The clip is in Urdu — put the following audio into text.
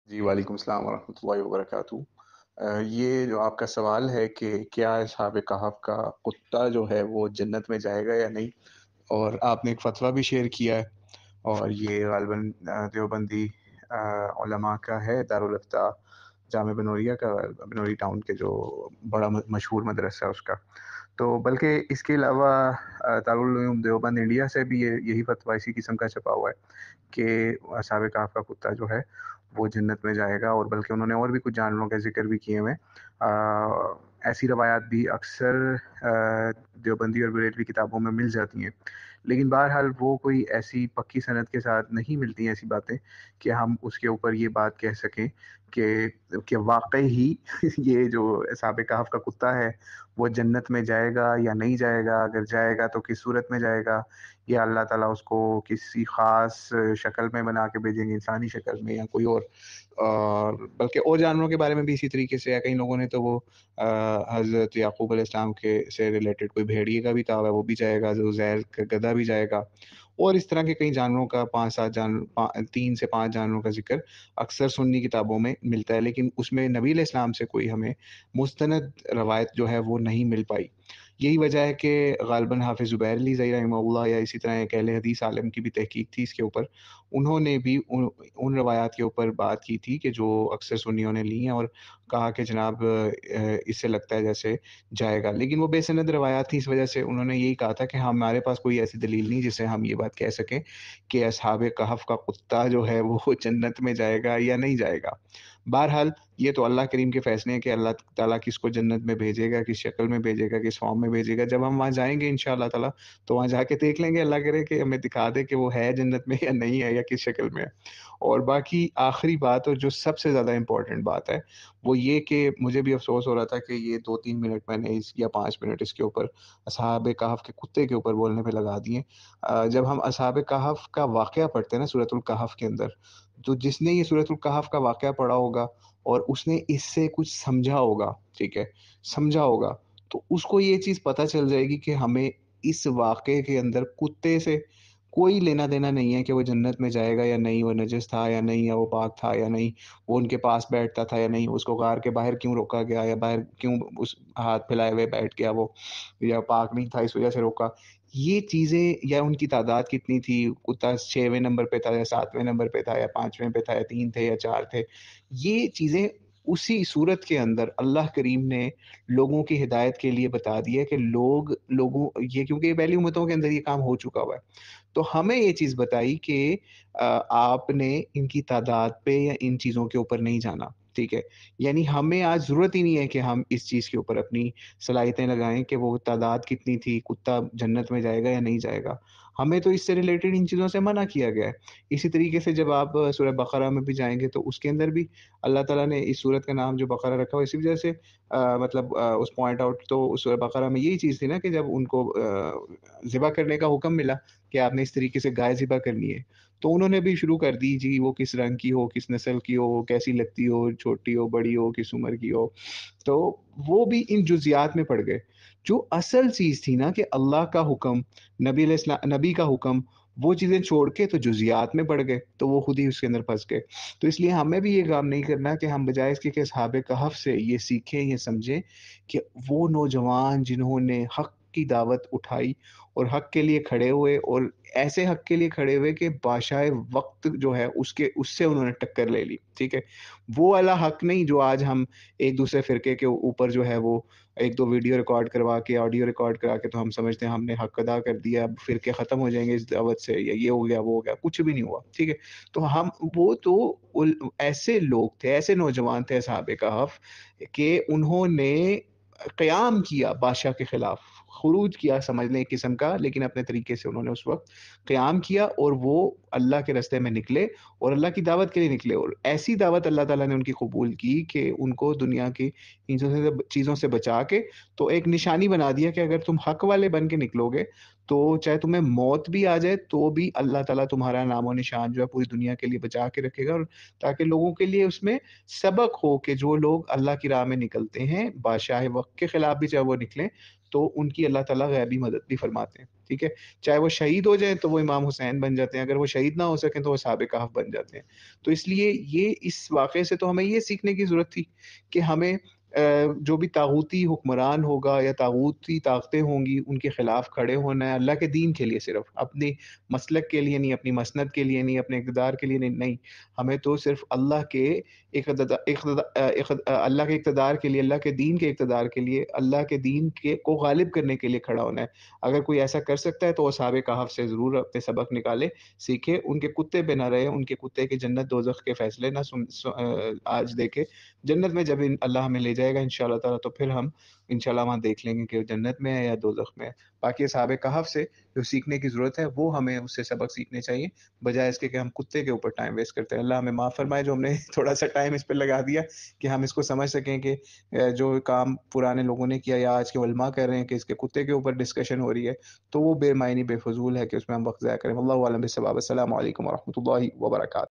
جی، وعلیکم السلام ورحمۃ اللہ وبرکاتہ۔ یہ جو آپ کا سوال ہے کہ کیا اصحاب کہف کا کتا جو ہے وہ جنت میں جائے گا یا نہیں، اور آپ نے ایک فتویٰ بھی شیئر کیا ہے، اور یہ غالباً دیوبندی علماء کا ہے، دارالافتاء جامع بنوریہ کا، بنوری ٹاؤن کے جو بڑا مشہور مدرسہ ہے اس کا۔ تو بلکہ اس کے علاوہ دارالعلوم دیوبند انڈیا سے بھی یہی فتویٰ اسی قسم کا چھپا ہوا ہے کہ اصحاب کہف کا کتا جو ہے وہ جنت میں جائے گا، اور بلکہ انہوں نے اور بھی کچھ جانوروں کا ذکر بھی کیے ہوئے ہیں۔ ایسی روایات بھی اکثر دیوبندی اور بریلوی کتابوں میں مل جاتی ہیں، لیکن بہرحال وہ کوئی ایسی پکی سند کے ساتھ نہیں ملتی ہیں ایسی باتیں کہ ہم اس کے اوپر یہ بات کہہ سکیں کہ واقعی ہی یہ جو اصحاب کہف کا کتا ہے وہ جنت میں جائے گا یا نہیں جائے گا، اگر جائے گا تو کس صورت میں جائے گا، یا اللہ تعالیٰ اس کو کسی خاص شکل میں بنا کے بھیجیں گے، انسانی شکل میں یا کوئی اور بلکہ اور جانوروں کے بارے میں بھی اسی طریقے سے ہے۔ کئی لوگوں نے تو وہ حضرت یعقوب علیہ السلام کے سے ریلیٹڈ کوئی بھیڑیے کا بھی دعویٰ ہے، وہ بھی جائے گا، جو زہر کا گدھا بھی جائے گا، اور اس طرح کے کئی جانوروں کا 3 سے 5 جانوروں کا ذکر اکثر سنی کتابوں میں ملتا ہے، لیکن اس میں نبی علیہ السلام سے کوئی ہمیں مستند روایت جو ہے وہ نہیں مل پائی۔ یہی وجہ ہے کہ غالباً حافظ زبیر علی زئی رحمہ اللہ، یا اسی طرح ایک اہل حدیث عالم کی بھی تحقیق تھی اس کے اوپر، انہوں نے بھی ان روایات کے اوپر بات کی تھی کہ جو اکثر سنیوں نے لی ہیں، اور کہا کہ جناب اس سے لگتا ہے جیسے جائے گا، لیکن وہ بے سند روایات تھی، اس وجہ سے انہوں نے یہی کہا تھا کہ ہمارے پاس کوئی ایسی دلیل نہیں جس سے ہم یہ بات کہہ سکیں کہ اصحاب کہف کا کتا جو ہے وہ جنت میں جائے گا یا نہیں جائے گا۔ بہرحال یہ تو اللہ کریم کے فیصلے ہیں کہ اللہ تعالیٰ کس کو جنت میں بھیجے گا، کس شکل میں بھیجے گا، کس فارم میں بھیجے گا۔ جب ہم وہاں جائیں گے انشاءاللہ تعالیٰ تو وہاں جا کے دیکھ لیں گے، اللہ کرے کہ ہمیں دکھا دے کہ وہ ہے جنت میں یا نہیں ہے، یا کس شکل میں ہے۔ اور باقی آخری بات، اور جو سب سے زیادہ امپورٹنٹ بات ہے، وہ یہ کہ مجھے بھی افسوس ہو رہا تھا کہ یہ 2-3 منٹ میں نے یا 5 منٹ اس کے اوپر اصحاب کہف کے کتے کے اوپر بولنے پہ لگا دیے۔ جب ہم اصحاب کہف کا واقعہ پڑھتے ہیں نا سورۃ الکہف کے اندر، تو جس نے یہ سورۃ الکہف کا واقعہ پڑھا ہوگا اور اس نے اس سے کچھ سمجھا ہوگا، ٹھیک ہے، سمجھا ہوگا، تو اس کو یہ چیز پتہ چل جائے گی کہ ہمیں اس واقعے کے اندر کتے سے کوئی لینا دینا نہیں ہے کہ وہ جنت میں جائے گا یا نہیں، وہ نجس تھا یا نہیں، یا وہ پاک تھا یا نہیں، وہ ان کے پاس بیٹھتا تھا یا نہیں، اس کو غار کے باہر کیوں روکا گیا، یا باہر کیوں اس ہاتھ پھیلائے ہوئے بیٹھ گیا وہ، یا پاک نہیں تھا اس وجہ سے روکا۔ یہ چیزیں، یا ان کی تعداد کتنی تھی، کتا 6ویں نمبر پہ تھا یا 7ویں نمبر پہ تھا یا 5ویں پہ تھا یا 3 تھے یا 4 تھے، یہ چیزیں اسی صورت کے اندر اللہ کریم نے لوگوں کی ہدایت کے لیے بتا دی ہے کہ لوگوں یہ، کیونکہ یہ پہلی امتوں کے اندر یہ کام ہو چکا ہوا ہے، تو ہمیں یہ چیز بتائی کہ آپ نے ان کی تعداد پہ یا ان چیزوں کے اوپر نہیں جانا، ٹھیک ہے۔ یعنی ہمیں آج ضرورت ہی نہیں ہے کہ ہم اس چیز کے اوپر اپنی صلاحیتیں لگائیں کہ وہ تعداد کتنی تھی، کتا جنت میں جائے گا یا نہیں جائے گا۔ ہمیں تو اس سے ریلیٹڈ ان چیزوں سے منع کیا گیا ہے۔ اسی طریقے سے جب آپ سورہ بقرہ میں بھی جائیں گے تو اس کے اندر بھی اللہ تعالیٰ نے اس سورت کا نام جو بقرہ رکھا ہوا اسی وجہ سے مطلب اس پوائنٹ آؤٹ، تو سورہ بقرہ میں یہی چیز تھی نا کہ جب ان کو ذبح کرنے کا حکم ملا کہ آپ نے اس طریقے سے گائے ذبح کرنی ہے، تو انہوں نے بھی شروع کر دی، جی وہ کس رنگ کی ہو، کس نسل کی ہو، کیسی لگتی ہو، چھوٹی ہو، بڑی ہو، کس عمر کی ہو، تو وہ بھی ان جزیات میں پڑ گئے۔ جو اصل چیز تھی نا کہ اللہ کا حکم، نبی کا حکم، وہ چیزیں چھوڑ کے تو جزیات میں پڑ گئے، تو وہ خود ہی اس کے اندر پھنس گئے۔ تو اس لیے ہمیں بھی یہ کام نہیں کرنا کہ ہم بجائے اس کے کہ اصحاب کہف سے یہ سیکھیں، یہ سمجھیں کہ وہ نوجوان جنہوں نے حق کی دعوت اٹھائی اور حق کے لیے کھڑے ہوئے، اور ایسے حق کے لیے کھڑے ہوئے کہ بادشاہ وقت جو ہے اس سے انہوں نے ٹکر لے لی، ٹھیک ہے۔ وہ والا حق نہیں جو آج ہم ایک دوسرے فرقے کے اوپر جو ہے وہ ایک دو ویڈیو ریکارڈ کروا کے، آڈیو ریکارڈ کرا کے تو ہم سمجھتے ہیں ہم نے حق ادا کر دیا، اب فرقے ختم ہو جائیں گے اس دعوت سے، یا یہ ہو گیا وہ ہو گیا، کچھ بھی نہیں ہوا، ٹھیک ہے۔ تو وہ تو ایسے لوگ تھے، ایسے نوجوان تھے اصحاب کہف کہ انہوں نے قیام کیا بادشاہ کے خلاف، خروج کیا سمجھ لیں ایک قسم کا، لیکن اپنے طریقے سے انہوں نے اس وقت قیام کیا، اور وہ اللہ کے راستے میں نکلے اور اللہ کی دعوت کے لیے نکلے، اور ایسی دعوت اللہ تعالیٰ نے ان کی قبول کی کہ ان کو دنیا کی ان چیزوں سے بچا کے تو ایک نشانی بنا دیا کہ اگر تم حق والے بن کے نکلو گے تو چاہے تمہیں موت بھی آ جائے تو بھی اللہ تعالیٰ تمہارا نام و نشان جو ہے پوری دنیا کے لیے بچا کے رکھے گا، اور تاکہ لوگوں کے لیے اس میں سبق ہو کہ جو لوگ اللہ کی راہ میں نکلتے ہیں بادشاہ وقت کے خلاف بھی چاہے وہ نکلیں، تو ان کی اللہ تعالیٰ غیبی مدد بھی فرماتے ہیں۔ ٹھیک ہے؟ چاہے وہ شہید ہو جائیں تو وہ امام حسین بن جاتے ہیں، اگر وہ شہید نہ ہو سکیں تو وہ اصحاب کہف بن جاتے ہیں۔ تو اس لیے یہ اس واقعے سے تو ہمیں یہ سیکھنے کی ضرورت تھی کہ ہمیں جو بھی طاغوتی حکمران ہوگا یا طاغوتی طاقتیں ہوں گی ان کے خلاف کھڑے ہونا ہے، اللہ کے دین کے لیے صرف، اپنی مسلک کے لیے نہیں، اپنی مسند کے لیے نہیں، اپنے اقتدار کے لیے نہیں، نہیں، ہمیں تو صرف اللہ کے اللہ کے اقتدار کے لیے، اللہ کے دین کے اقتدار کے لیے، اللہ کے دین کو غالب کرنے کے لیے کھڑا ہونا ہے۔ اگر کوئی ایسا کر سکتا ہے تو اصحاب کہف سے ضرور اپنے سبق نکالے، سیکھے، ان کے کتے پہ نہ رہے، ان کے کتے کے جنت دوزخ کے فیصلے نہ آج دیکھے۔ جنت میں جب اللہ ہمیں لے جائے گا انشاءاللہ تعالیٰ تو پھر ہم انشاءاللہ وہاں دیکھ لیں گے کہ وہ جنت میں ہے یا دوزخ میں ہے۔ باقی اصحاب کہف سے جو سیکھنے کی ضرورت ہے وہ ہمیں اس سے سبق سیکھنے چاہیے، بجائے اس کے کہ ہم کتے کے اوپر ٹائم ویسٹ کرتے ہیں۔ اللہ ہمیں معاف فرمائے جو ہم نے تھوڑا سا ٹائم اس پہ لگا دیا کہ ہم اس کو سمجھ سکیں کہ جو کام پرانے لوگوں نے کیا یا آج کے علماء کہہ رہے ہیں کہ اس کے کتے کے اوپر ڈسکشن ہو رہی ہے تو وہ بے معنی بے فضول ہے کہ اس میں ہم وقت ضائع کریں۔ واللہ اعلم بالصواب۔ السلام علیکم ورحمۃ اللہ وبرکاتہ۔